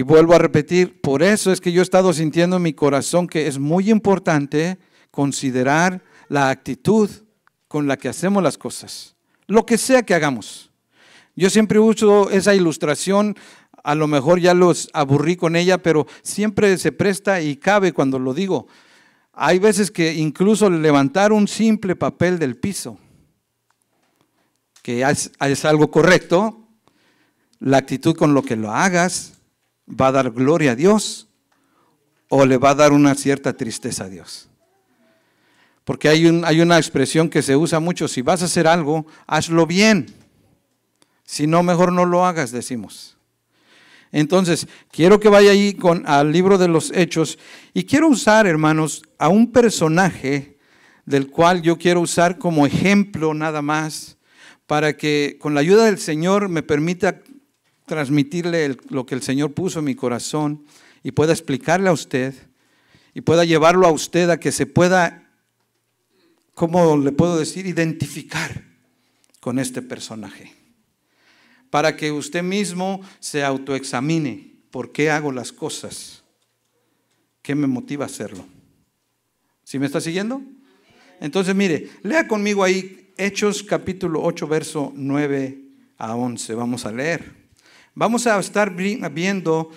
vuelvo a repetir, por eso es que yo he estado sintiendo en mi corazón que es muy importante considerar la actitud con la que hacemos las cosas, lo que sea que hagamos. Yo siempre uso esa ilustración, a lo mejor ya los aburrí con ella, pero siempre se presta y cabe cuando lo digo. Hay veces que incluso levantar un simple papel del piso, que es algo correcto, la actitud con lo que lo hagas va a dar gloria a Dios o le va a dar una cierta tristeza a Dios. Porque hay una expresión que se usa mucho: si vas a hacer algo, hazlo bien. Si no, mejor no lo hagas, decimos. Entonces, quiero que vaya ahí al libro de los Hechos y quiero usar, hermanos, a un personaje del cual yo quiero usar como ejemplo nada más, para que con la ayuda del Señor me permita transmitirle lo que el Señor puso en mi corazón y pueda explicarle a usted y pueda llevarlo a usted a que se pueda, ¿cómo le puedo decir?, identificar con este personaje. Para que usted mismo se autoexamine. ¿Por qué hago las cosas? ¿Qué me motiva a hacerlo? ¿Sí me está siguiendo? Entonces mire, lea conmigo ahí Hechos capítulo 8, verso 9 a 11. Vamos a leer. Vamos a estar viendo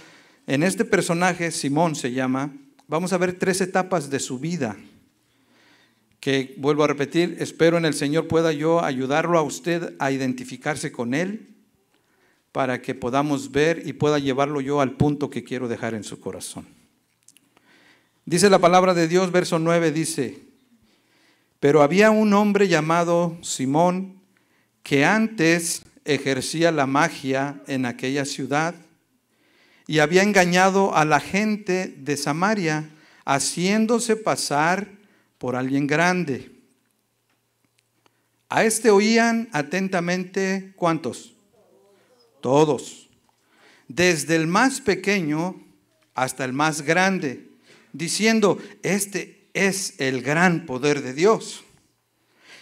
en este personaje, Simón se llama, vamos a ver 3 etapas de su vida. Que vuelvo a repetir, espero en el Señor pueda yo ayudarlo a usted a identificarse con él, para que podamos ver y pueda llevarlo yo al punto que quiero dejar en su corazón. Dice la palabra de Dios, verso 9, dice: pero había un hombre llamado Simón que antes ejercía la magia en aquella ciudad y había engañado a la gente de Samaria, haciéndose pasar por alguien grande. A este oían atentamente, ¿cuántos? Todos, desde el más pequeño hasta el más grande, diciendo: este es el gran poder de Dios.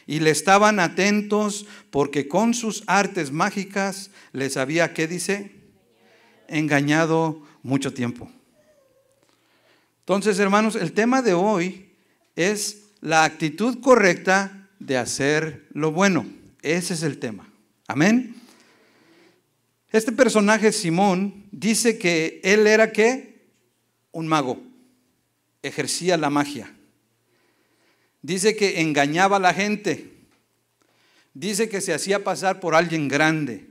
Y le estaban atentos porque con sus artes mágicas les había, ¿qué dice? Engañado mucho tiempo. Entonces, hermanos, el tema de hoy es la actitud correcta de hacer lo bueno. Ese es el tema. Amén. Este personaje, Simón, dice que él era, ¿qué? Un mago. Ejercía la magia. Dice que engañaba a la gente. Dice que se hacía pasar por alguien grande.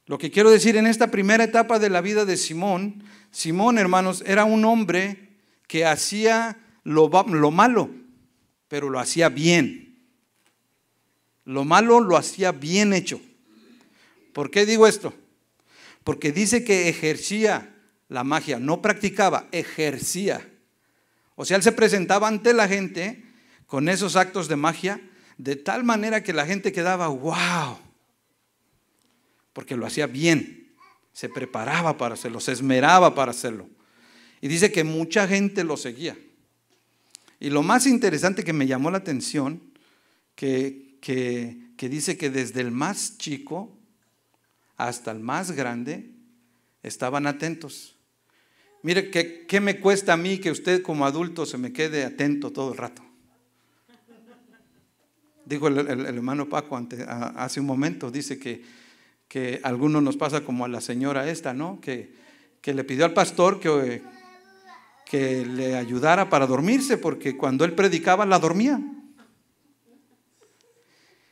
Lo que quiero decir, en esta primera etapa de la vida de Simón, hermanos, era un hombre que hacía lo malo, pero lo hacía bien. Lo malo lo hacía bien hecho. ¿Por qué digo esto? Porque dice que ejercía la magia, no practicaba, ejercía. O sea, él se presentaba ante la gente con esos actos de magia, de tal manera que la gente quedaba, wow, porque lo hacía bien, se preparaba para hacerlo, se esmeraba para hacerlo. Y dice que mucha gente lo seguía. Y lo más interesante que me llamó la atención, que dice que desde el más chico hasta el más grande estaban atentos. Mire, ¿qué me cuesta a mí que usted como adulto se me quede atento todo el rato? Dijo el hermano Paco hace un momento, dice que a algunos nos pasa como a la señora esta, ¿no? Que le pidió al pastor que le ayudara para dormirse, porque cuando él predicaba la dormía.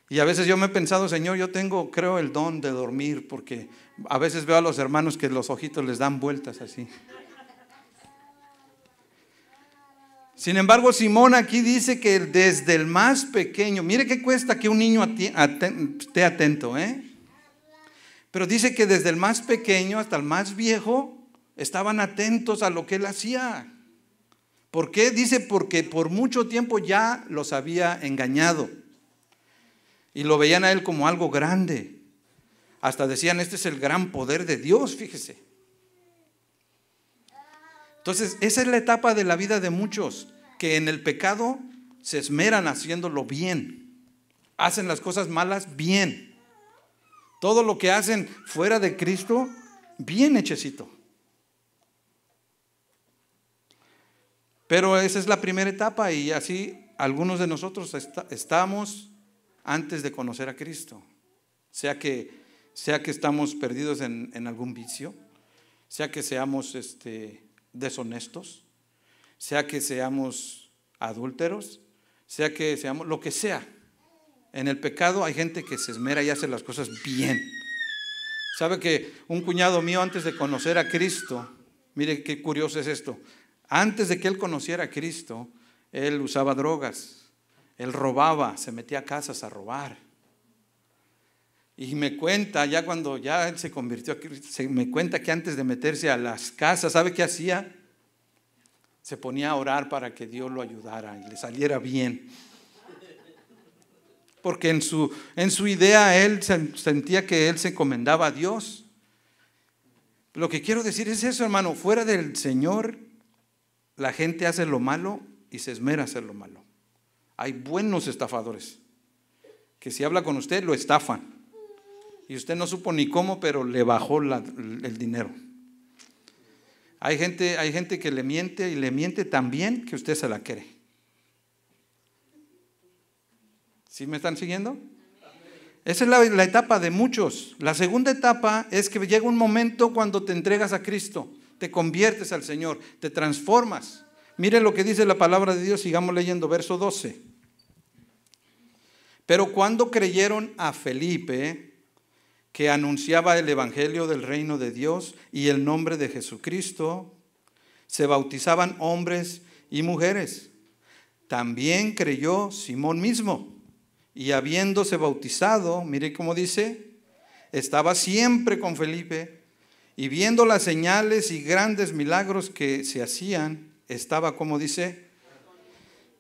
Y a veces yo me he pensado, Señor, yo tengo, creo, el don de dormir, porque a veces veo a los hermanos que los ojitos les dan vueltas así. Sin embargo, Simón aquí dice que desde el más pequeño, mire qué cuesta que un niño esté atento, pero dice que desde el más pequeño hasta el más viejo estaban atentos a lo que él hacía. ¿Por qué? Dice porque por mucho tiempo ya los había engañado. Y lo veían a él como algo grande. Hasta decían, este es el gran poder de Dios, fíjese. Entonces, esa es la etapa de la vida de muchos, que en el pecado se esmeran haciéndolo bien. Hacen las cosas malas bien. Todo lo que hacen fuera de Cristo bien hechecito. Pero esa es la primera etapa y así algunos de nosotros estamos antes de conocer a Cristo. Sea que estamos perdidos en algún vicio, sea que seamos deshonestos, sea que seamos adúlteros, sea que seamos lo que sea. En el pecado hay gente que se esmera y hace las cosas bien. ¿Sabe que un cuñado mío antes de conocer a Cristo, mire qué curioso es esto, antes de que él conociera a Cristo, él usaba drogas, él robaba, se metía a casas a robar. Y me cuenta, ya cuando ya él se convirtió a Cristo, me cuenta que antes de meterse a las casas, ¿sabe qué hacía? Se ponía a orar para que Dios lo ayudara y le saliera bien. Porque en su idea él sentía que él se encomendaba a Dios. Lo que quiero decir es eso, hermano, fuera del Señor, la gente hace lo malo y se esmera a hacer lo malo. Hay buenos estafadores que si habla con usted lo estafan. Y usted no supo ni cómo, pero le bajó el dinero. Hay gente que le miente y le miente tan bien que usted se la cree. ¿Sí me están siguiendo? Esa es la etapa de muchos. La segunda etapa es que llega un momento cuando te entregas a Cristo, te conviertes al Señor, te transformas. Mire lo que dice la palabra de Dios, sigamos leyendo, verso 12. Pero cuando creyeron a Felipe, que anunciaba el evangelio del reino de Dios y el nombre de Jesucristo, se bautizaban hombres y mujeres. También creyó Simón mismo, y habiéndose bautizado, mire cómo dice, estaba siempre con Felipe, y viendo las señales y grandes milagros que se hacían, estaba, como dice,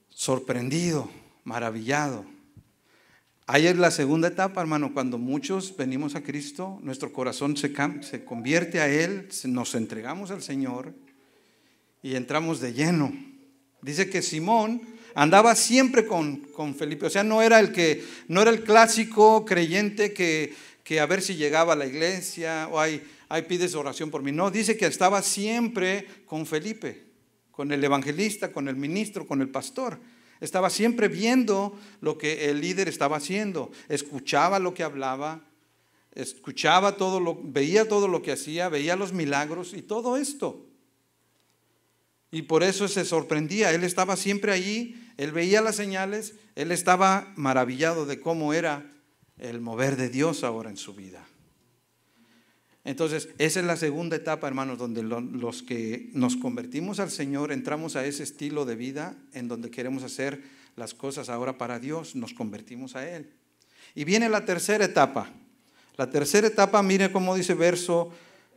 sorprendido, maravillado. Ahí es la segunda etapa, hermano, cuando muchos venimos a Cristo, nuestro corazón se convierte a Él, nos entregamos al Señor y entramos de lleno. Dice que Simón andaba siempre con Felipe, o sea, no era el clásico creyente que a ver si llegaba a la iglesia o ay, pides oración por mí. No, dice que estaba siempre con Felipe, con el evangelista, con el ministro, con el pastor. Estaba siempre viendo lo que el líder estaba haciendo, escuchaba lo que hablaba, veía todo lo que hacía, veía los milagros y todo esto. Y por eso se sorprendía, él estaba siempre allí, él veía las señales, él estaba maravillado de cómo era el mover de Dios ahora en su vida. Entonces, esa es la segunda etapa, hermanos, donde los que nos convertimos al Señor, entramos a ese estilo de vida en donde queremos hacer las cosas ahora para Dios, nos convertimos a Él. Y viene la tercera etapa. La tercera etapa, mire cómo dice verso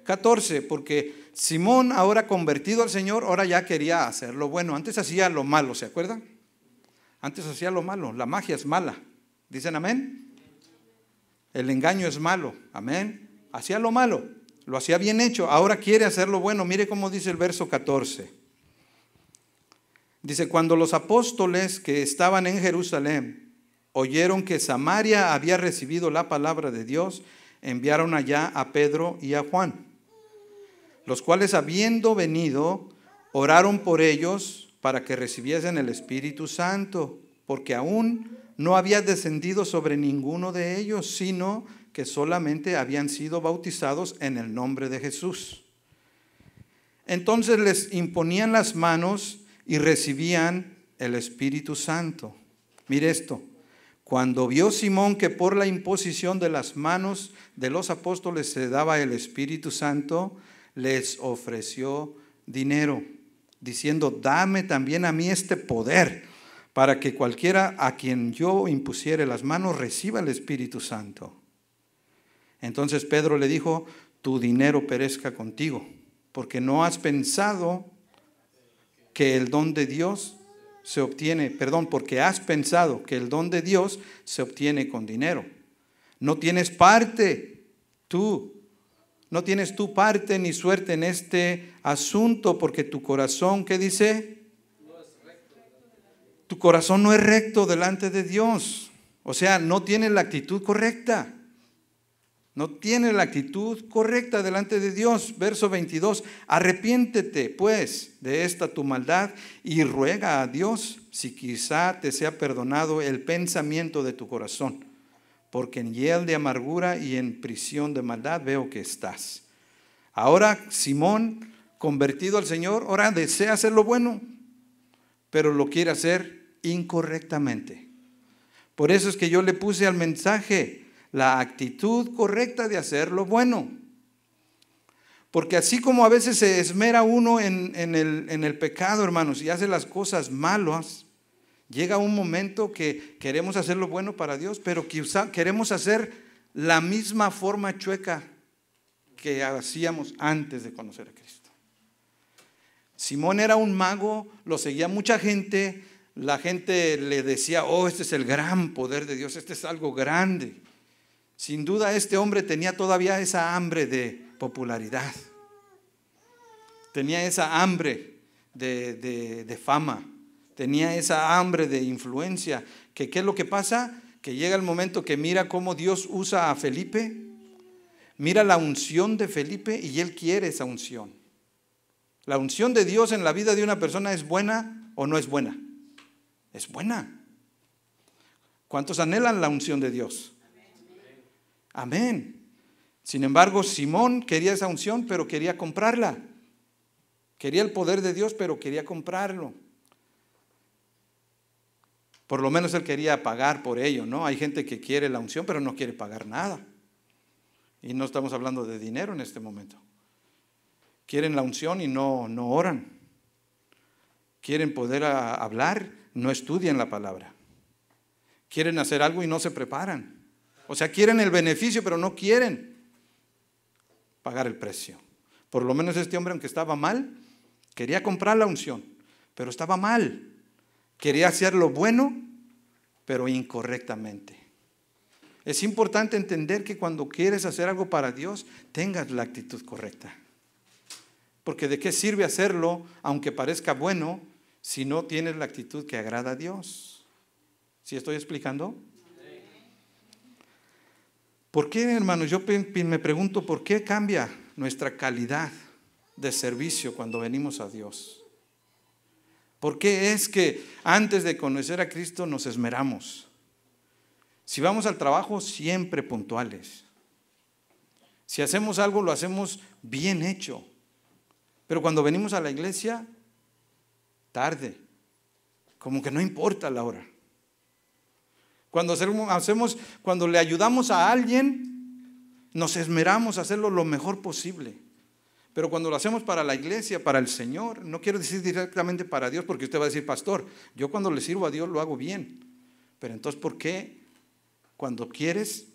14, porque Simón, ahora convertido al Señor, ahora ya quería hacer lo bueno. Antes hacía lo malo, ¿se acuerdan? Antes hacía lo malo, la magia es mala. ¿Dicen amén? El engaño es malo, amén. Hacía lo malo, lo hacía bien hecho, ahora quiere hacer lo bueno. Mire cómo dice el verso 14. Dice, cuando los apóstoles que estaban en Jerusalén oyeron que Samaria había recibido la palabra de Dios, enviaron allá a Pedro y a Juan, los cuales habiendo venido, oraron por ellos para que recibiesen el Espíritu Santo, porque aún no había descendido sobre ninguno de ellos, sino que solamente habían sido bautizados en el nombre de Jesús. Entonces les imponían las manos y recibían el Espíritu Santo. Mire esto, cuando vio Simón que por la imposición de las manos de los apóstoles se daba el Espíritu Santo, les ofreció dinero, diciendo, dame también a mí este poder, para que cualquiera a quien yo impusiere las manos reciba el Espíritu Santo. Entonces Pedro le dijo, tu dinero perezca contigo, porque no has pensado que el don de Dios se obtiene, porque has pensado que el don de Dios se obtiene con dinero. No tienes tu parte ni suerte en este asunto, porque tu corazón, ¿qué dice? Tu corazón no es recto delante de Dios. O sea, no tienes la actitud correcta. No tiene la actitud correcta delante de Dios. Verso 22, arrepiéntete pues de esta tu maldad y ruega a Dios si quizá te sea perdonado el pensamiento de tu corazón, porque en hiel de amargura y en prisión de maldad veo que estás. Ahora Simón, convertido al Señor, ahora desea hacer lo bueno, pero lo quiere hacer incorrectamente. Por eso es que yo le puse al mensaje la actitud correcta de hacer lo bueno. Porque así como a veces se esmera uno en el pecado, hermanos, y hace las cosas malas, llega un momento que queremos hacer lo bueno para Dios, pero quizá queremos hacer la misma forma chueca que hacíamos antes de conocer a Cristo. Simón era un mago, lo seguía mucha gente, la gente le decía, oh, este es el gran poder de Dios, este es algo grande. Sin duda este hombre tenía todavía esa hambre de popularidad, tenía esa hambre de fama, tenía esa hambre de influencia. ¿Qué es lo que pasa? Que llega el momento que mira cómo Dios usa a Felipe, mira la unción de Felipe y él quiere esa unción. ¿La unción de Dios en la vida de una persona es buena o no es buena? Es buena. ¿Cuántos anhelan la unción de Dios? Amén. Sin embargo, Simón quería esa unción, pero quería comprarla. Quería el poder de Dios, pero quería comprarlo. Por lo menos él quería pagar por ello, ¿no? Hay gente que quiere la unción, pero no quiere pagar nada. Y no estamos hablando de dinero en este momento. Quieren la unción y no oran. Quieren poder hablar, no estudian la palabra. Quieren hacer algo y no se preparan. O sea, quieren el beneficio, pero no quieren pagar el precio. Por lo menos este hombre, aunque estaba mal, quería comprar la unción, pero estaba mal. Quería hacer lo bueno, pero incorrectamente. Es importante entender que cuando quieres hacer algo para Dios, tengas la actitud correcta. Porque ¿de qué sirve hacerlo, aunque parezca bueno, si no tienes la actitud que agrada a Dios? ¿Sí estoy explicando? ¿Por qué, hermanos? Yo me pregunto, ¿por qué cambia nuestra calidad de servicio cuando venimos a Dios? ¿Por qué es que antes de conocer a Cristo nos esmeramos? Si vamos al trabajo, siempre puntuales. Si hacemos algo, lo hacemos bien hecho. Pero cuando venimos a la iglesia, tarde. Como que no importa la hora. Cuando le ayudamos a alguien, nos esmeramos a hacerlo lo mejor posible. Pero cuando lo hacemos para la iglesia, para el Señor, no quiero decir directamente para Dios, porque usted va a decir, pastor, yo cuando le sirvo a Dios lo hago bien. Pero entonces, ¿por qué cuando quieres,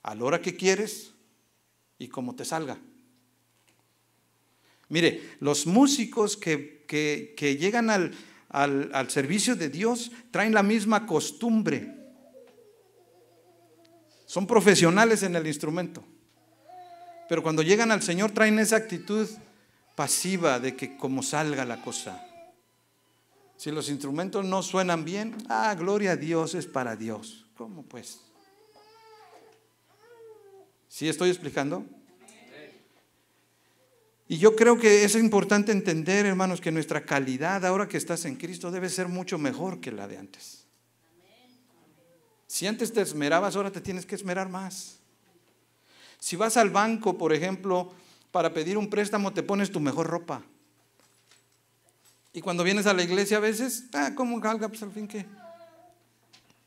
a la hora que quieres y como te salga? Mire, los músicos que llegan al servicio de Dios traen la misma costumbre. Son profesionales en el instrumento. Pero cuando llegan al Señor traen esa actitud pasiva de que como salga la cosa. Si los instrumentos no suenan bien, gloria a Dios, es para Dios. ¿Cómo pues? ¿Sí estoy explicando? Y yo creo que es importante entender, hermanos, que nuestra calidad ahora que estás en Cristo debe ser mucho mejor que la de antes. Si antes te esmerabas, ahora te tienes que esmerar más. Si vas al banco, por ejemplo, para pedir un préstamo, te pones tu mejor ropa. Y cuando vienes a la iglesia a veces, ¿cómo calga? Pues al fin que...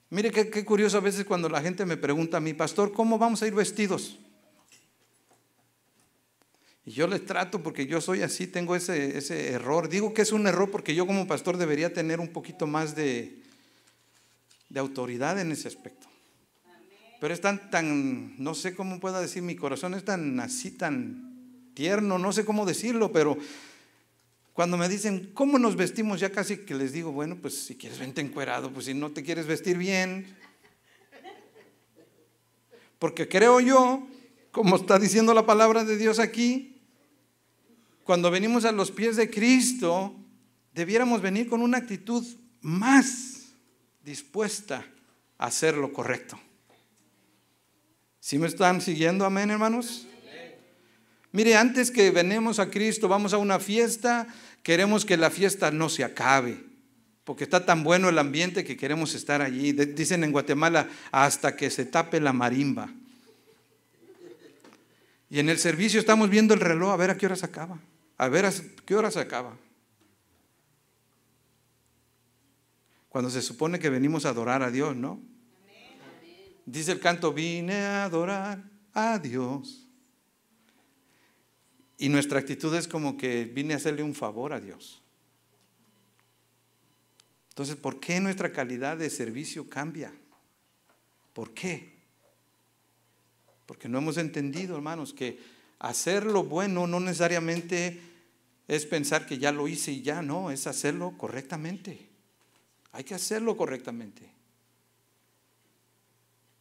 Mire qué curioso a veces cuando la gente me pregunta a mí, pastor, ¿cómo vamos a ir vestidos? Y yo les trato porque yo soy así, tengo ese error. Digo que es un error porque yo como pastor debería tener un poquito más de autoridad en ese aspecto. Pero es tan, no sé cómo pueda decir, mi corazón es tan así, tan tierno, no sé cómo decirlo, pero cuando me dicen, ¿cómo nos vestimos? Ya casi que les digo, bueno, pues si quieres vente encuerado, pues si no te quieres vestir bien. Porque creo yo, como está diciendo la palabra de Dios aquí, cuando venimos a los pies de Cristo, debiéramos venir con una actitud más dispuesta a hacer lo correcto. ¿Sí me están siguiendo? Amén, hermanos. Mire, antes que venimos a Cristo, vamos a una fiesta, queremos que la fiesta no se acabe, porque está tan bueno el ambiente que queremos estar allí. Dicen en Guatemala, hasta que se tape la marimba. Y en el servicio estamos viendo el reloj, a ver a qué hora se acaba. A ver a qué hora se acaba. Cuando se supone que venimos a adorar a Dios, ¿no? Dice el canto, vine a adorar a Dios. Y nuestra actitud es como que vine a hacerle un favor a Dios. Entonces, ¿por qué nuestra calidad de servicio cambia? ¿Por qué? Porque no hemos entendido, hermanos, que hacer lo bueno no necesariamente es pensar que ya lo hice y ya, no, es hacerlo correctamente. Hay que hacerlo correctamente.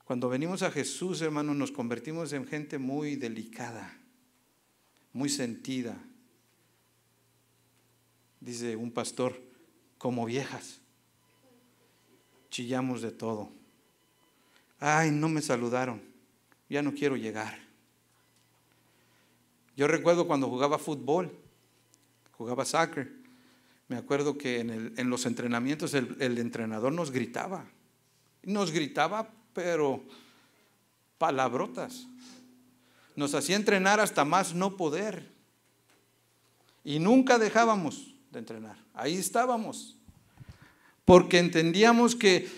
Cuando venimos a Jesús, hermanos, nos convertimos en gente muy delicada, muy sentida. Dice un pastor, como viejas, chillamos de todo. Ay, no me saludaron, ya no quiero llegar. Yo recuerdo cuando jugaba fútbol, jugaba soccer, me acuerdo que en los entrenamientos el entrenador nos gritaba, pero palabrotas. Nos hacía entrenar hasta más no poder. Y nunca dejábamos de entrenar. Ahí estábamos. Porque entendíamos que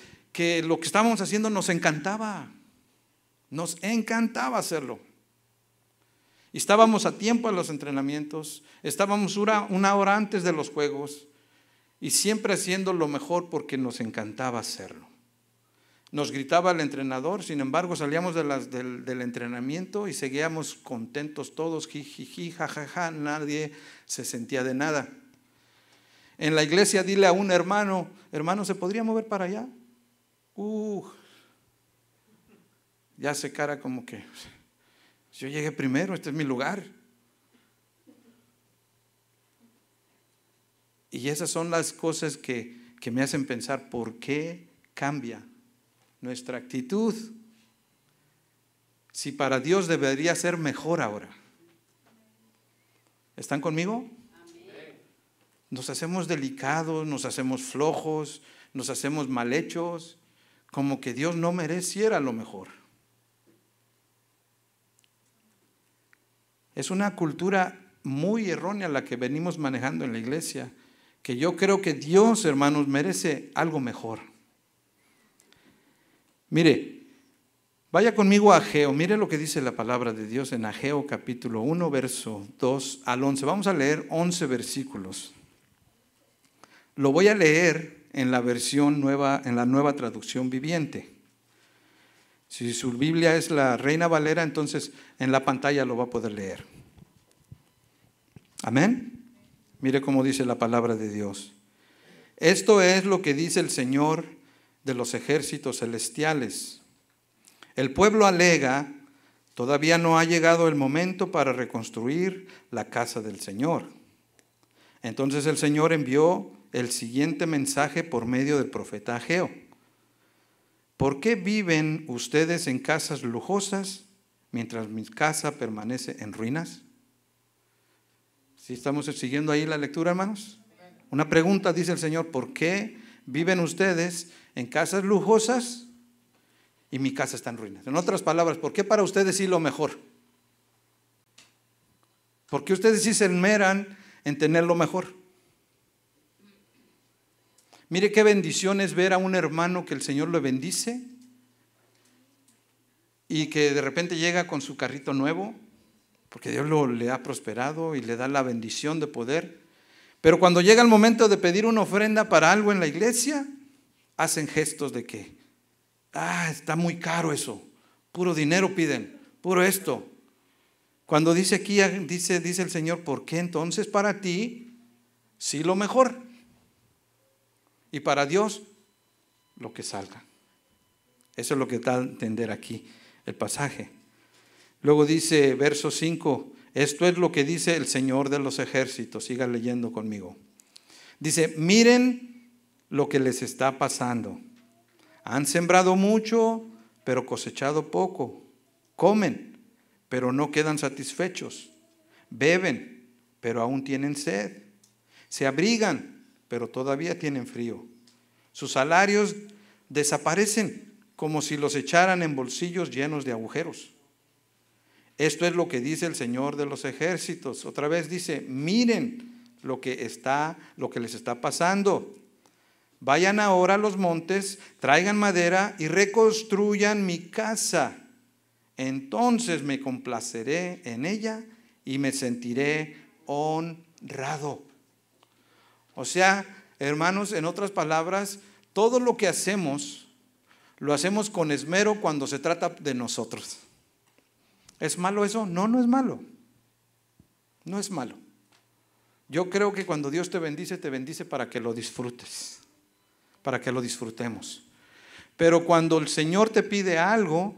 lo que estábamos haciendo nos encantaba. Nos encantaba hacerlo. Y estábamos a tiempo en los entrenamientos. Estábamos una hora antes de los juegos. Y siempre haciendo lo mejor porque nos encantaba hacerlo. Nos gritaba el entrenador, sin embargo salíamos del entrenamiento y seguíamos contentos todos, jijiji, jajaja, nadie se sentía de nada. En la iglesia dile a un hermano, ¿se podría mover para allá? Ya se cara como que, yo llegué primero, este es mi lugar. Y esas son las cosas que me hacen pensar, ¿por qué cambia nuestra actitud? Si para Dios debería ser mejor ahora. ¿Están conmigo? Nos hacemos delicados, nos hacemos flojos, nos hacemos mal hechos, como que Dios no mereciera lo mejor. Es una cultura muy errónea la que venimos manejando en la iglesia, que yo creo que Dios, hermanos, merece algo mejor. Mire, vaya conmigo a Ageo, mire lo que dice la palabra de Dios en Ageo capítulo 1, verso 2 al 11. Vamos a leer 11 versículos. Lo voy a leer en la versión nueva, en la nueva traducción viviente. Si su Biblia es la Reina Valera, entonces en la pantalla lo va a poder leer. Amén. Mire cómo dice la palabra de Dios. Esto es lo que dice el Señor de los ejércitos celestiales. El pueblo alega, todavía no ha llegado el momento para reconstruir la casa del Señor. Entonces el Señor envió el siguiente mensaje por medio del profeta Ageo. ¿Por qué viven ustedes en casas lujosas mientras mi casa permanece en ruinas? ¿Sí estamos siguiendo ahí la lectura, hermanos? Una pregunta, dice el Señor, ¿por qué viven ustedes en casas lujosas y mi casa está en ruinas? En otras palabras, ¿por qué para ustedes sí lo mejor? ¿Por qué ustedes sí se esmeran en tener lo mejor? Mire qué bendición es ver a un hermano que el Señor lo bendice y que de repente llega con su carrito nuevo, porque Dios le ha prosperado y le da la bendición de poder. Pero cuando llega el momento de pedir una ofrenda para algo en la iglesia, hacen gestos de que, está muy caro eso, puro dinero piden, puro esto. Cuando dice aquí, dice el Señor, ¿por qué entonces para ti sí lo mejor? Y para Dios, lo que salga. Eso es lo que da a entender aquí el pasaje. Luego dice, verso 5, esto es lo que dice el Señor de los ejércitos. Siga leyendo conmigo. Dice, miren lo que les está pasando. Han sembrado mucho, pero cosechado poco. Comen, pero no quedan satisfechos. Beben, pero aún tienen sed. Se abrigan, pero todavía tienen frío. Sus salarios desaparecen como si los echaran en bolsillos llenos de agujeros. Esto es lo que dice el Señor de los ejércitos. Otra vez dice, miren lo que les está pasando. Vayan ahora a los montes, traigan madera y reconstruyan mi casa. Entonces me complaceré en ella y me sentiré honrado. O sea, hermanos, en otras palabras, todo lo que hacemos, lo hacemos con esmero cuando se trata de nosotros. ¿Es malo eso? No, no es malo. No es malo. Yo creo que cuando Dios te bendice para que lo disfrutes, para que lo disfrutemos. Pero cuando el Señor te pide algo,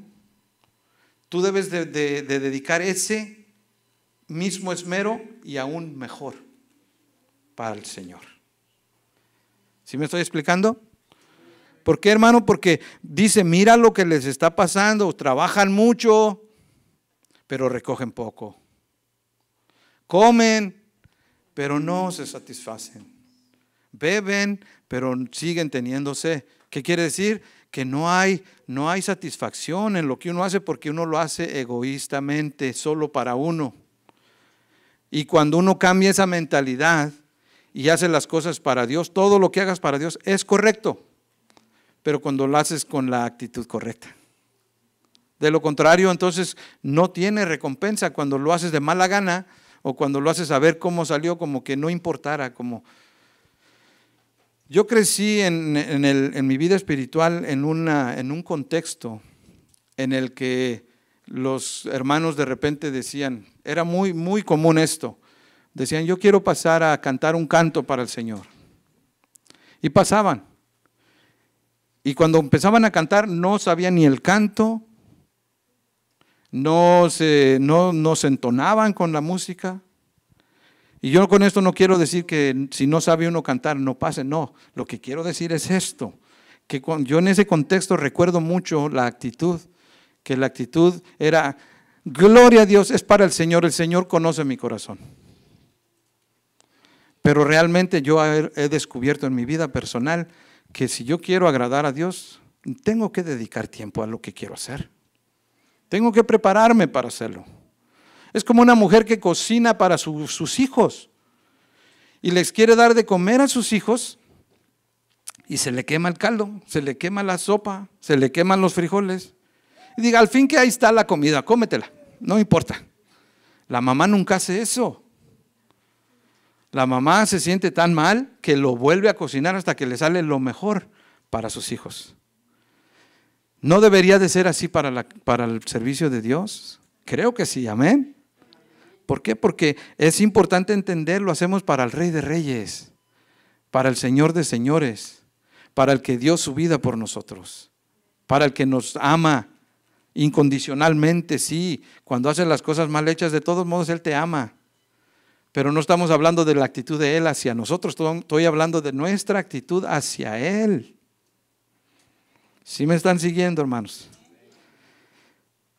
tú debes de dedicar ese mismo esmero y aún mejor para el Señor. ¿Sí me estoy explicando? ¿Por qué, hermano? Porque dice, mira lo que les está pasando, trabajan mucho, pero recogen poco. Comen, pero no se satisfacen. Beben, pero siguen teniendo sed. ¿Qué quiere decir? Que no hay satisfacción en lo que uno hace porque uno lo hace egoístamente, solo para uno. Y cuando uno cambia esa mentalidad y hace las cosas para Dios, todo lo que hagas para Dios es correcto, pero cuando lo haces con la actitud correcta. De lo contrario, entonces no tiene recompensa cuando lo haces de mala gana o cuando lo haces a ver cómo salió, como que no importara. Yo crecí en mi vida espiritual en un contexto en el que los hermanos de repente decían, era muy, muy común esto, decían, yo quiero pasar a cantar un canto para el Señor. Y pasaban. Y cuando empezaban a cantar no sabían ni el canto, no se entonaban con la música. Y yo con esto no quiero decir que si no sabe uno cantar no pase, no. Lo que quiero decir es esto, que yo en ese contexto recuerdo mucho la actitud, que la actitud era, gloria a Dios, es para el Señor conoce mi corazón. Pero realmente yo he descubierto en mi vida personal que si yo quiero agradar a Dios, tengo que dedicar tiempo a lo que quiero hacer. Tengo que prepararme para hacerlo. Es como una mujer que cocina para sus hijos y les quiere dar de comer a sus hijos y se le quema el caldo, se le quema la sopa, se le queman los frijoles. Y diga, al fin que ahí está la comida, cómetela, no importa. La mamá nunca hace eso. La mamá se siente tan mal que lo vuelve a cocinar hasta que le sale lo mejor para sus hijos. ¿No debería de ser así para el servicio de Dios? Creo que sí, amén. ¿Por qué? Porque es importante entender, lo hacemos para el Rey de Reyes, para el Señor de Señores, para el que dio su vida por nosotros, para el que nos ama incondicionalmente, sí. Cuando haces las cosas mal hechas, de todos modos Él te ama. Pero no estamos hablando de la actitud de Él hacia nosotros, estoy hablando de nuestra actitud hacia Él. ¿Sí me están siguiendo, hermanos?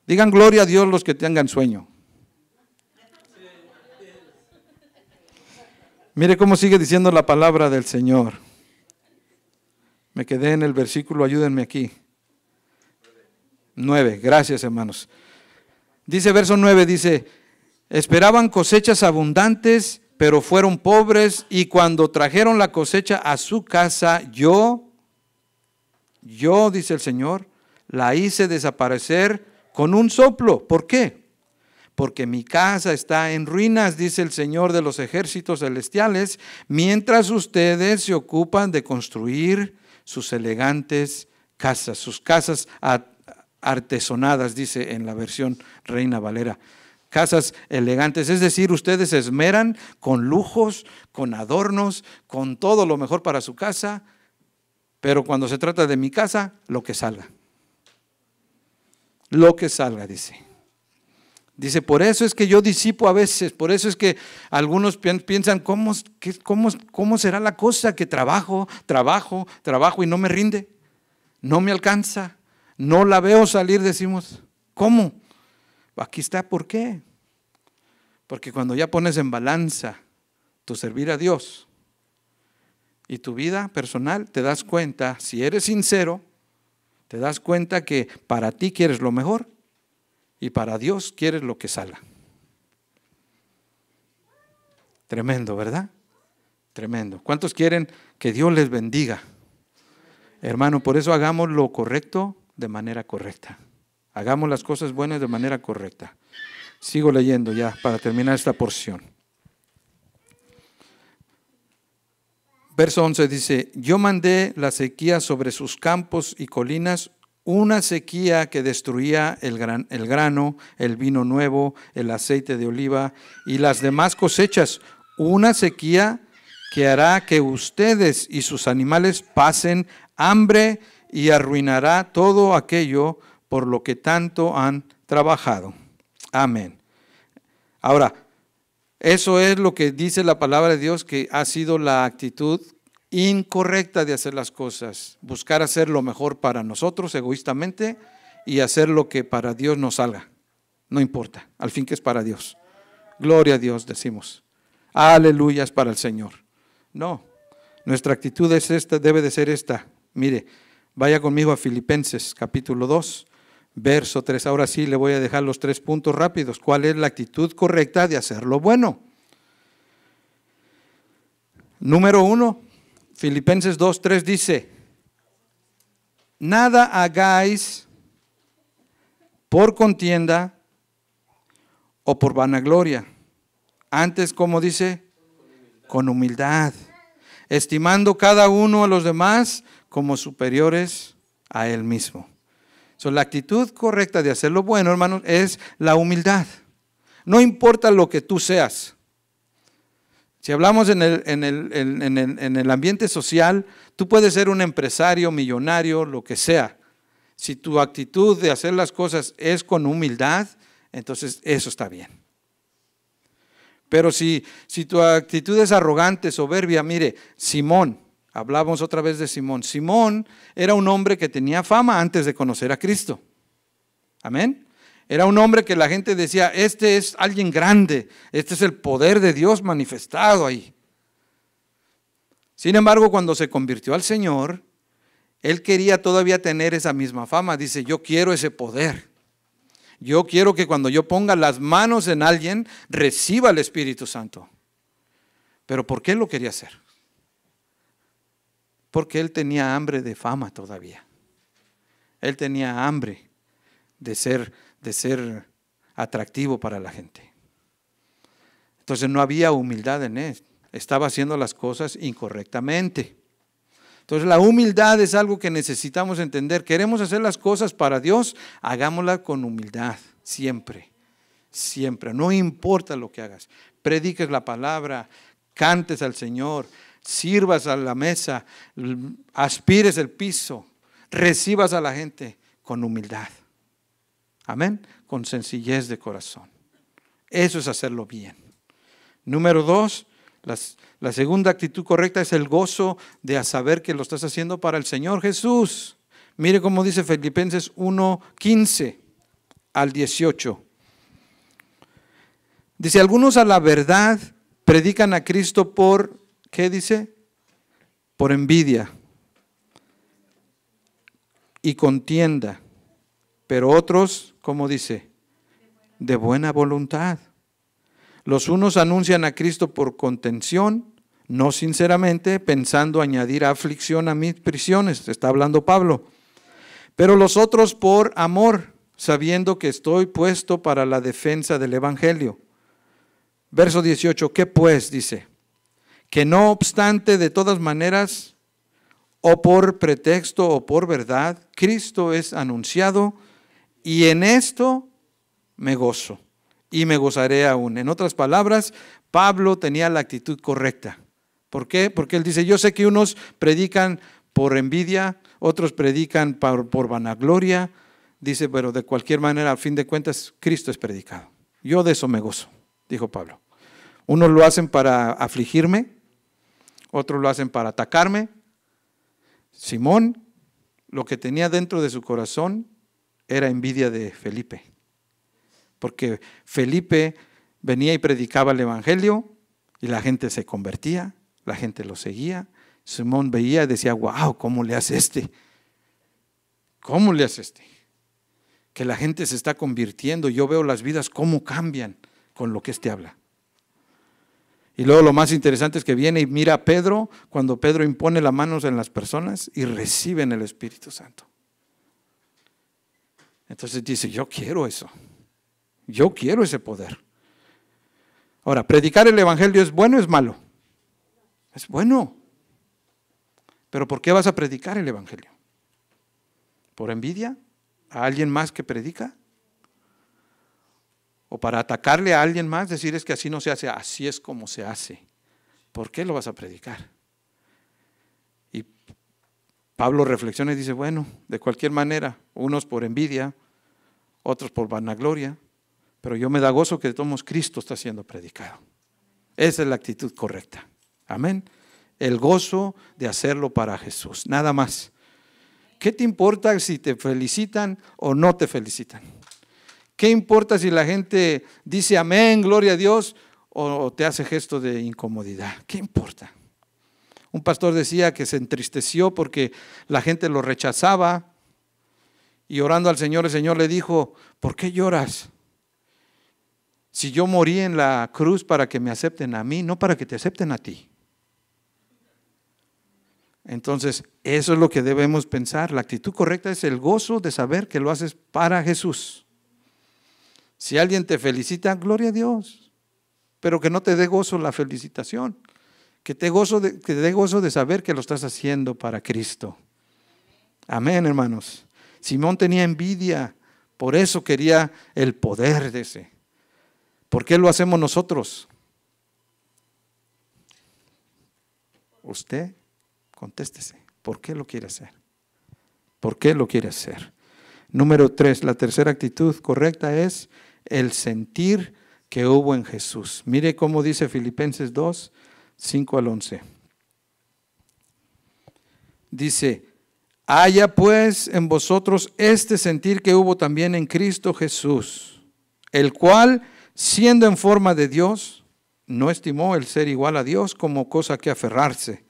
Digan gloria a Dios los que tengan sueño. Mire cómo sigue diciendo la palabra del Señor. Me quedé en el versículo, ayúdenme aquí. 9, gracias hermanos. Dice verso 9, dice, esperaban cosechas abundantes, pero fueron pobres, y cuando trajeron la cosecha a su casa, yo, dice el Señor, la hice desaparecer con un soplo. ¿Por qué? Porque mi casa está en ruinas, dice el Señor de los ejércitos celestiales, mientras ustedes se ocupan de construir sus elegantes casas, sus casas artesonadas, dice en la versión Reina Valera. Casas elegantes, es decir, ustedes se esmeran con lujos, con adornos, con todo lo mejor para su casa, pero cuando se trata de mi casa, lo que salga. Lo que salga, dice. Dice, por eso es que yo disipo a veces, por eso es que algunos piensan, ¿cómo será la cosa que trabajo y no me rinde? No me alcanza, no la veo salir, decimos. ¿Cómo? Aquí está, ¿por qué? Porque cuando ya pones en balanza tu servir a Dios y tu vida personal, te das cuenta, si eres sincero, te das cuenta que para ti quieres lo mejor y para Dios quieres lo que salga. Tremendo, ¿verdad? Tremendo. ¿Cuántos quieren que Dios les bendiga? Hermano, por eso hagamos lo correcto de manera correcta. Hagamos las cosas buenas de manera correcta. Sigo leyendo ya para terminar esta porción. Verso 11 dice, yo mandé la sequía sobre sus campos y colinas, una sequía que destruía el grano, el vino nuevo, el aceite de oliva y las demás cosechas. Una sequía que hará que ustedes y sus animales pasen hambre y arruinará todo aquello por lo que tanto han trabajado. Amén. Ahora, eso es lo que dice la palabra de Dios, que ha sido la actitud incorrecta de hacer las cosas. Buscar hacer lo mejor para nosotros egoístamente y hacer lo que para Dios nos salga. No importa, al fin que es para Dios. Gloria a Dios, decimos. Aleluya, es para el Señor. No, nuestra actitud es esta, debe de ser esta. Mire, vaya conmigo a Filipenses capítulo 2, verso 3. Ahora sí le voy a dejar los 3 puntos rápidos. ¿Cuál es la actitud correcta de hacer lo bueno? Número 1, Filipenses 2, 3 dice, nada hagáis por contienda o por vanagloria. Antes, como dice, con humildad, estimando cada uno a los demás como superiores a él mismo. La actitud correcta de hacer lo bueno, hermanos, es la humildad. No importa lo que tú seas. Si hablamos en el ambiente social, tú puedes ser un empresario, millonario, lo que sea. Si tu actitud de hacer las cosas es con humildad, entonces eso está bien. Pero si tu actitud es arrogante, soberbia, mire, Simón, hablamos otra vez de Simón. Simón era un hombre que tenía fama antes de conocer a Cristo. Amén. Era un hombre que la gente decía, este es alguien grande, este es el poder de Dios manifestado ahí. Sin embargo, cuando se convirtió al Señor, él quería todavía tener esa misma fama. Dice, yo quiero ese poder. Yo quiero que cuando yo ponga las manos en alguien, reciba el Espíritu Santo. ¿Pero por qué lo quería hacer? Porque él tenía hambre de fama todavía. Él tenía hambre de ser atractivo para la gente. Entonces no había humildad en él. Estaba haciendo las cosas incorrectamente. Entonces la humildad es algo que necesitamos entender. Queremos hacer las cosas para Dios, hagámoslas con humildad, siempre, siempre. No importa lo que hagas. Prediques la palabra, cantes al Señor, sirvas a la mesa, aspires el piso, recibas a la gente con humildad. Amén, con sencillez de corazón. Eso es hacerlo bien. Número 2, la segunda actitud correcta es el gozo de saber que lo estás haciendo para el Señor Jesús. Mire cómo dice Filipenses 1, 15 al 18. Dice, algunos a la verdad predican a Cristo por, ¿qué dice? Por envidia y contienda. Pero otros, ¿cómo dice? De buena voluntad. Los unos anuncian a Cristo por contención, no sinceramente, pensando añadir aflicción a mis prisiones. Está hablando Pablo. Pero los otros por amor, sabiendo que estoy puesto para la defensa del Evangelio. Verso 18, ¿qué pues? Dice, que no obstante, de todas maneras, o por pretexto o por verdad, Cristo es anunciado, y en esto me gozo y me gozaré aún. En otras palabras, Pablo tenía la actitud correcta. ¿Por qué? Porque él dice, yo sé que unos predican por envidia, otros predican por vanagloria. Dice, pero de cualquier manera, al fin de cuentas, Cristo es predicado. Yo de eso me gozo, dijo Pablo. Unos lo hacen para afligirme, otros lo hacen para atacarme. Simón, lo que tenía dentro de su corazón era envidia de Felipe, porque Felipe venía y predicaba el evangelio y la gente se convertía, la gente lo seguía. Simón veía y decía, wow, ¿cómo le hace este? ¿Cómo le hace este? Que la gente se está convirtiendo, yo veo las vidas cómo cambian con lo que este habla. Y luego lo más interesante es que viene y mira a Pedro, cuando Pedro impone las manos en las personas y reciben el Espíritu Santo. Entonces dice, yo quiero eso, yo quiero ese poder. Ahora, ¿predicar el evangelio es bueno o es malo? Es bueno. ¿Pero por qué vas a predicar el evangelio? ¿Por envidia a alguien más que predica? ¿O para atacarle a alguien más? Decir, es que así no se hace, así es como se hace. ¿Por qué lo vas a predicar? Y Pablo reflexiona y dice, bueno, de cualquier manera, unos por envidia, otros por vanagloria, pero yo me da gozo que de todos modos Cristo está siendo predicado. Esa es la actitud correcta. Amén. El gozo de hacerlo para Jesús, nada más. ¿Qué te importa si te felicitan o no te felicitan? ¿Qué importa si la gente dice amén, gloria a Dios, o te hace gesto de incomodidad? ¿Qué importa? Un pastor decía que se entristeció porque la gente lo rechazaba y orando al Señor, el Señor le dijo, ¿por qué lloras? Si yo morí en la cruz para que me acepten a mí, no para que te acepten a ti. Entonces, eso es lo que debemos pensar. La actitud correcta es el gozo de saber que lo haces para Jesús. Si alguien te felicita, gloria a Dios, pero que no te dé gozo la felicitación, que te dé gozo de saber que lo estás haciendo para Cristo. Amén, hermanos. Simón tenía envidia, por eso quería el poder de ese. ¿Por qué lo hacemos nosotros? Usted, contéstese. ¿Por qué lo quiere hacer? ¿Por qué lo quiere hacer? Número 3, la tercera actitud correcta es el sentir que hubo en Jesús. Mire cómo dice Filipenses 2, 5 al 11. Dice, haya pues en vosotros este sentir que hubo también en Cristo Jesús, el cual, siendo en forma de Dios, no estimó el ser igual a Dios como cosa que aferrarse,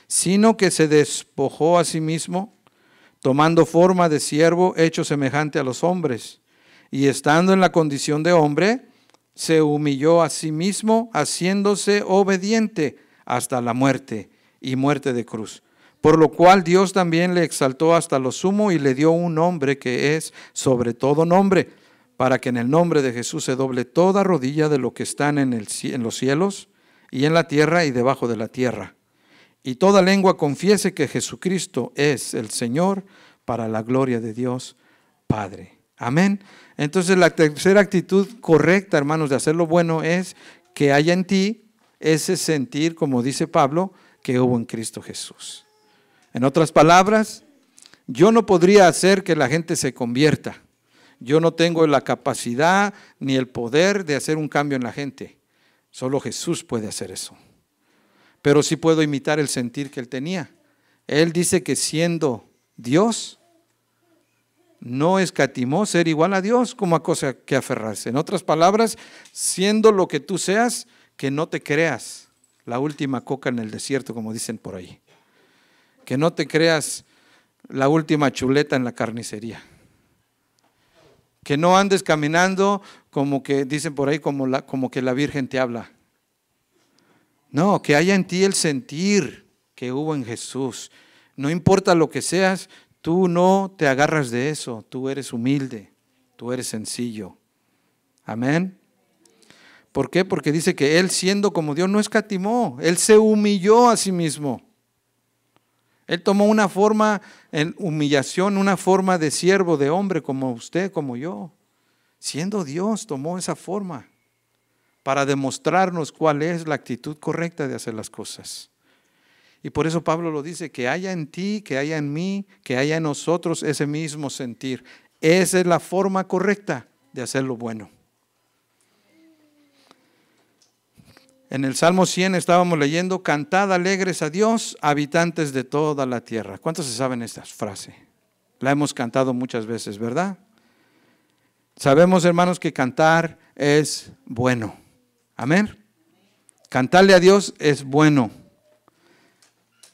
sino que se despojó a sí mismo, tomando forma de siervo, hecho semejante a los hombres, y estando en la condición de hombre, se humilló a sí mismo, haciéndose obediente hasta la muerte, y muerte de cruz. Por lo cual Dios también le exaltó hasta lo sumo y le dio un nombre que es sobre todo nombre, para que en el nombre de Jesús se doble toda rodilla de lo que están en los cielos y en la tierra y debajo de la tierra. Y toda lengua confiese que Jesucristo es el Señor, para la gloria de Dios Padre. Amén. Entonces la tercera actitud correcta, hermanos, de hacer lo bueno es que haya en ti ese sentir, como dice Pablo, que hubo en Cristo Jesús. En otras palabras, yo no podría hacer que la gente se convierta. Yo no tengo la capacidad ni el poder de hacer un cambio en la gente. Solo Jesús puede hacer eso. Pero sí puedo imitar el sentir que él tenía. Él dice que siendo Dios, no escatimó ser igual a Dios como a cosa que aferrarse. En otras palabras, siendo lo que tú seas, que no te creas la última coca en el desierto, como dicen por ahí. Que no te creas la última chuleta en la carnicería. Que no andes caminando como que dicen por ahí, como que la Virgen te habla. No, que haya en ti el sentir que hubo en Jesús. No importa lo que seas, tú no te agarras de eso. Tú eres humilde, tú eres sencillo. Amén. ¿Por qué? Porque dice que Él, siendo como Dios, no escatimó. Él se humilló a sí mismo. Él tomó una forma en humillación, una forma de siervo, de hombre, como usted, como yo. Siendo Dios, tomó esa forma para demostrarnos cuál es la actitud correcta de hacer las cosas. Y por eso Pablo lo dice, que haya en ti, que haya en mí, que haya en nosotros ese mismo sentir. Esa es la forma correcta de hacer lo bueno. En el Salmo 100 estábamos leyendo, cantad alegres a Dios, habitantes de toda la tierra. ¿Cuántos se saben esta frase? La hemos cantado muchas veces, ¿verdad? Sabemos, hermanos, que cantar es bueno. Amén. Cantarle a Dios es bueno.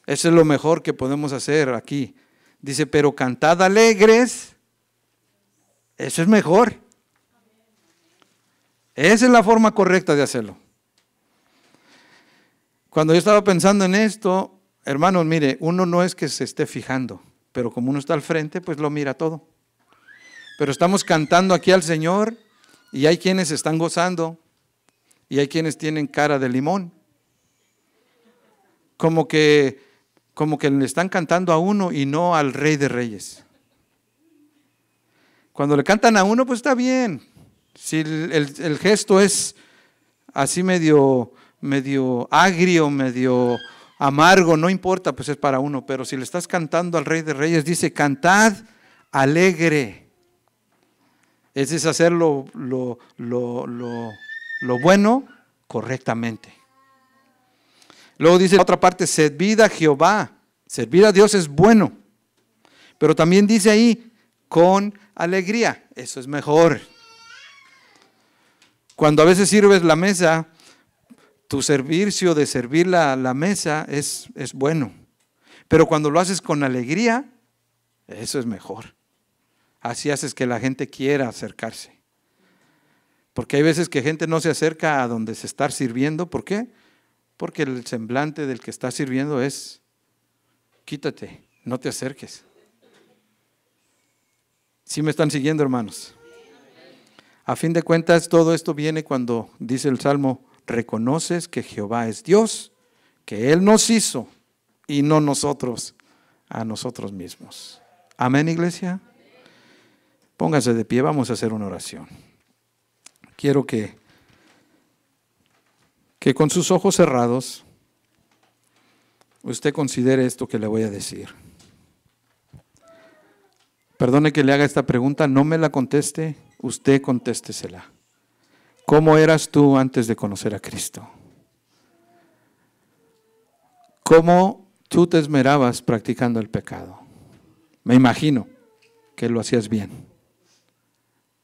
Eso es lo mejor que podemos hacer aquí. Dice, pero cantad alegres. Eso es mejor. Esa es la forma correcta de hacerlo. Cuando yo estaba pensando en esto, hermanos, mire, uno no es que se esté fijando, pero como uno está al frente, pues lo mira todo. Pero estamos cantando aquí al Señor y hay quienes están gozando y hay quienes tienen cara de limón. Como que le están cantando a uno y no al Rey de Reyes. Cuando le cantan a uno, pues está bien. Si el gesto es así medio agrio, medio amargo, no importa, pues es para uno. Pero si le estás cantando al Rey de Reyes, dice, cantad alegre. Ese es hacer lo bueno correctamente. Luego dice la otra parte, servid a Jehová. Servir a Dios es bueno. Pero también dice ahí, con alegría. Eso es mejor. Cuando a veces sirves la mesa, tu servicio de servir la mesa es bueno. Pero cuando lo haces con alegría, eso es mejor. Así haces que la gente quiera acercarse. Porque hay veces que gente no se acerca a donde se está sirviendo. ¿Por qué? Porque el semblante del que está sirviendo es, quítate, no te acerques. ¿Sí me están siguiendo, hermanos? A fin de cuentas, todo esto viene cuando dice el Salmo, reconoces que Jehová es Dios, que Él nos hizo y no nosotros a nosotros mismos. Amén, iglesia. Pónganse de pie, vamos a hacer una oración. Quiero que con sus ojos cerrados usted considere esto que le voy a decir. Perdone que le haga esta pregunta, no me la conteste, usted contéstesela. ¿Cómo eras tú antes de conocer a Cristo? ¿Cómo tú te esmerabas practicando el pecado? Me imagino que lo hacías bien.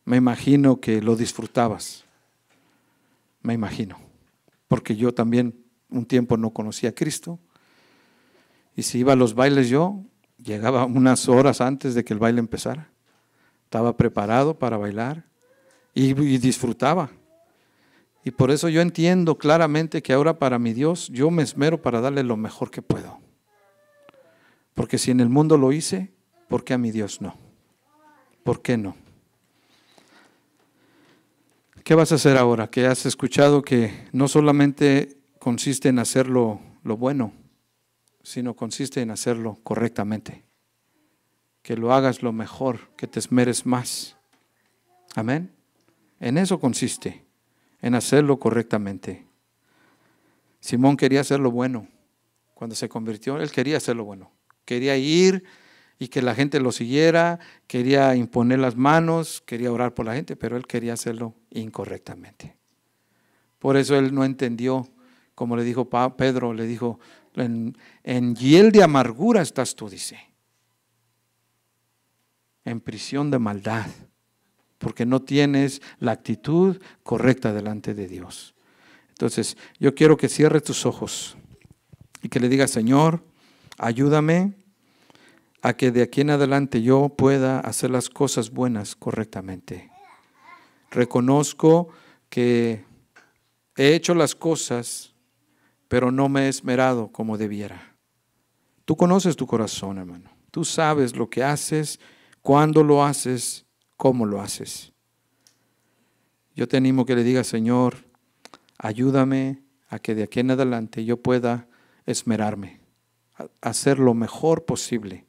Me imagino que lo disfrutabas. Me imagino. Porque yo también un tiempo no conocía a Cristo. Y si iba a los bailes yo, llegaba unas horas antes de que el baile empezara. Estaba preparado para bailar y disfrutaba. Y por eso yo entiendo claramente que ahora para mi Dios yo me esmero para darle lo mejor que puedo. Porque si en el mundo lo hice, ¿por qué a mi Dios no? ¿Por qué no? ¿Qué vas a hacer ahora? Que has escuchado que no solamente consiste en hacer lo bueno, sino consiste en hacerlo correctamente. Que lo hagas lo mejor, que te esmeres más. Amén. En eso consiste, en hacerlo correctamente. Simón quería hacer lo bueno. Cuando se convirtió, él quería hacer lo bueno. Quería ir y que la gente lo siguiera, quería imponer las manos, quería orar por la gente, pero él quería hacerlo incorrectamente. Por eso él no entendió, como le dijo Pedro, le dijo, en hiel de amargura estás tú, dice. En prisión de maldad, porque no tienes la actitud correcta delante de Dios. Entonces, yo quiero que cierres tus ojos y que le digas, Señor, ayúdame a que de aquí en adelante yo pueda hacer las cosas buenas correctamente. Reconozco que he hecho las cosas, pero no me he esmerado como debiera. Tú conoces tu corazón, hermano. Tú sabes lo que haces, cuándo lo haces, cómo lo haces. Yo te animo que le digas, Señor, ayúdame a que de aquí en adelante yo pueda esmerarme, hacer lo mejor posible.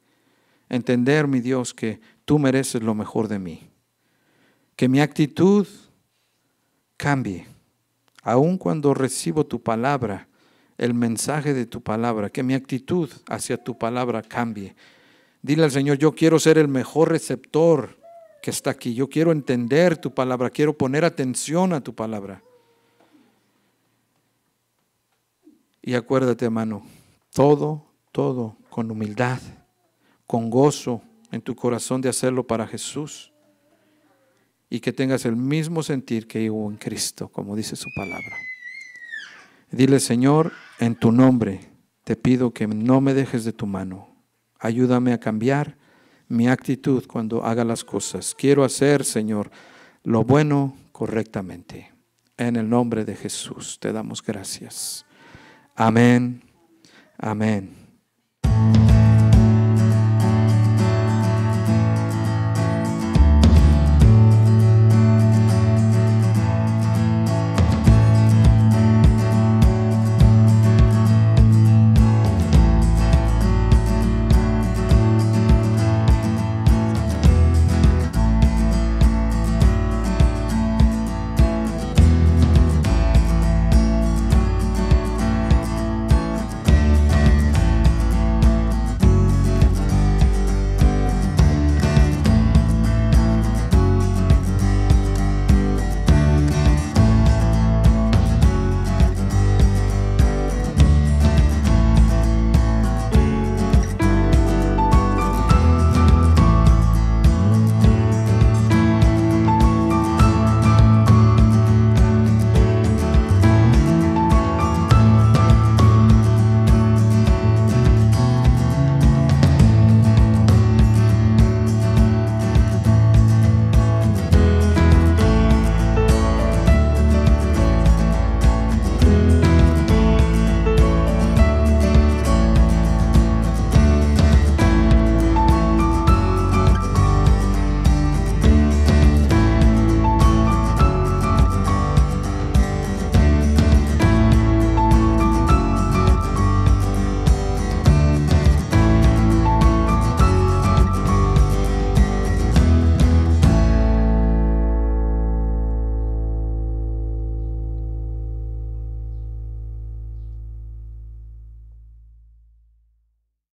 Entender, mi Dios, que tú mereces lo mejor de mí. Que mi actitud cambie. Aun cuando recibo tu palabra, el mensaje de tu palabra, que mi actitud hacia tu palabra cambie. Dile al Señor, yo quiero ser el mejor receptor que está aquí. Yo quiero entender tu palabra, quiero poner atención a tu palabra. Y acuérdate, hermano, todo con humildad, con gozo en tu corazón de hacerlo para Jesús. y que tengas el mismo sentir que hubo en Cristo, como dice su palabra. Dile: Señor, en tu nombre te pido que no me dejes de tu mano. Ayúdame a cambiar mi actitud cuando haga las cosas. Quiero hacer, Señor, lo bueno correctamente. En el nombre de Jesús te damos gracias. Amén. Amén.